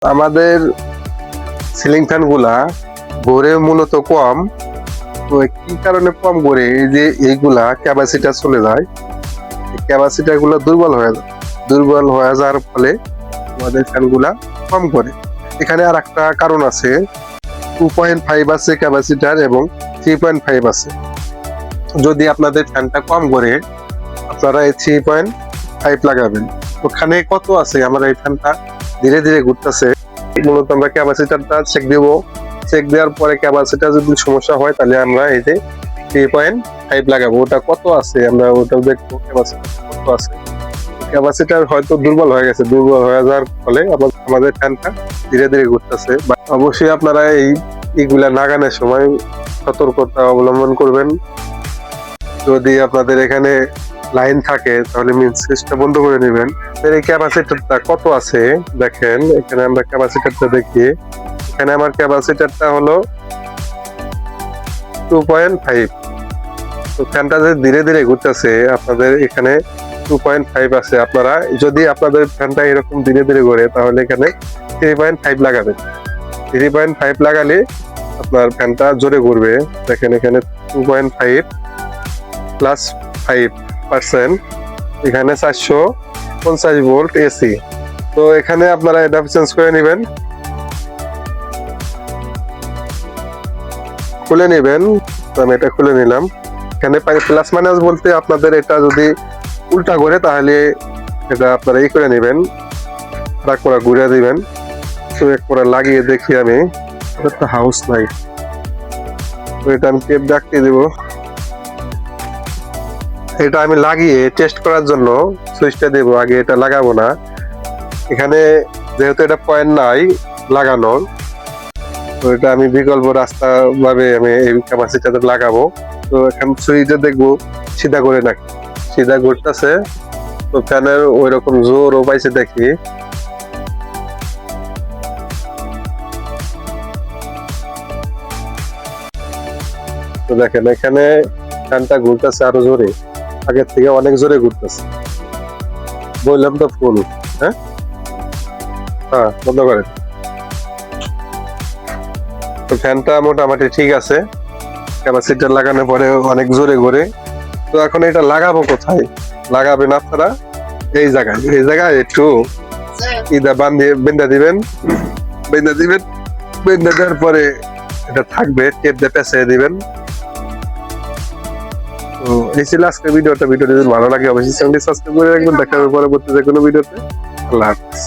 আমাদের ceiling fan গুলা ঘোরে মূলত কম। তো কি কারণে কম ঘোরে, এই যে এইগুলা ক্যাপাসিটার চলে যায়, ক্যাপাসিটার গুলো দুর্বল হয়ে যাওয়ার ফলে আমাদের ফ্যান গুলা কম ঘোরে। এখানে আর একটা কারণ আছে, 2.5 আছে ক্যাপাসিটার এবং 3.5 আছে। যদি আপনাদের ফ্যানটা কম ঘোরে আপনারা এই 3.5 লাগাবেন। ওখানে কত আছে, আমার এই ফ্যানটা ধীরে ধীরে ঘুরতেছে, মূলত আমরা ক্যাপাসিটারটা চেক দিব। চেক দেওয়ার পরে ক্যাপাসিটার যদি সমস্যা হয় তাহলে আমরা এই যে 3.5 লাগাবো। ওটা কত আছে আমরা ওটাও দেখবো, ক্যাপাসিটার কত আছে। ক্যাপাসিটার হয়তো দুর্বল হয়ে গেছে, দুর্বল হয়ে যাওয়ার ফলে আমাদের ফ্যানটা ধীরে ধীরে ঘুরতেছে। অবশ্যই আপনারা এইগুলা লাগানোর সময় সতর্কতা অবলম্বন করবেন। যদি আপনাদের এখানে লাইন থাকে তাহলে মেইন সুইচটা বন্ধ করে নেবেন। এই ক্যাপাসিটারটা কত আছে দেখেন, এখানে আমরা ক্যাপাসিটারটা দেখি। এখানে আমার ক্যাপাসিটারটা হলো 2.5। তো ফ্যানটা যে ধীরে ধীরে ঘুরতেছে, আপনাদের এখানে 2.5 আছে। আপনারা যদি আপনাদের ফ্যানটা এরকম ধীরে ধীরে ঘোরে তাহলে এখানে 3.5 লাগাবেন। 3.5 লাগালে আপনার ফ্যানটা জোরে ঘুরবে। দেখেন এখানে 2.5 প্লাস 5%, এখানে 450 ভোল্ট এসি। তো এখানে আপনারা এটা চেঞ্জ করে নেবেন, খুলে নেবেন। আমি এটা খুলে নিলাম। এখানে প্লাস মাইনাস বলতে আপনাদের এটা যদি উল্টা ঘুরে তাহলে এটা আপনারা করে নেবেন, রাগ করা ঘুরে দিবেন। তো এক করে লাগিয়ে দেখি আমি, একটা হাউস নাই, তো এটা আমি টেপ ডাকিয়ে দেব। এটা আমি লাগিয়ে টেস্ট করার জন্য সুইচটা দেব, আগে এটা লাগাবো না। এখানে যেহেতু এটা পয়েন্ট নাই লাগানোর, তো এটা আমি বিকল্প রাস্তা ভাবে আমি এই ক্যাপাসিটারটা লাগাবো। তো এখন সুইচে দেখবো সিধা করে নাকি, সিধা ঘুরতেছে। তো ফ্যানের ওই রকম জোরও পাইছে দেখি। তো দেখেন এখানে ফ্যানটা ঘুরতেছে আরো জোরে, আগের থেকে অনেক জোরে ঘুরতেছে। বললাম তো ফুল। হ্যাঁ হ্যাঁ, বন্ধ করেন। তো ফ্যানটা মোটামুটি ঠিক আছে, ক্যাপাসিটার লাগানোর পরে অনেক জোরে ঘোরে। তো এখন এটা লাগাবো কোথায়, লাগাবেন আপনারা এই জায়গায় একটু বেঁধে দিবেন। বেঁধে দেওয়ার পরে এটা থাকবে, টেপ দিয়ে পেঁচিয়ে দিবেন। তো এই ছিল আজকের ভিডিওটা। ভিডিওটি যদি ভালো লাগে অবশ্যই চ্যানেলটি সাবস্ক্রাইব করে রাখবেন। দেখা হবে পরবর্তী যে কোনো ভিডিওতে। আল্লাহ হাফেজ।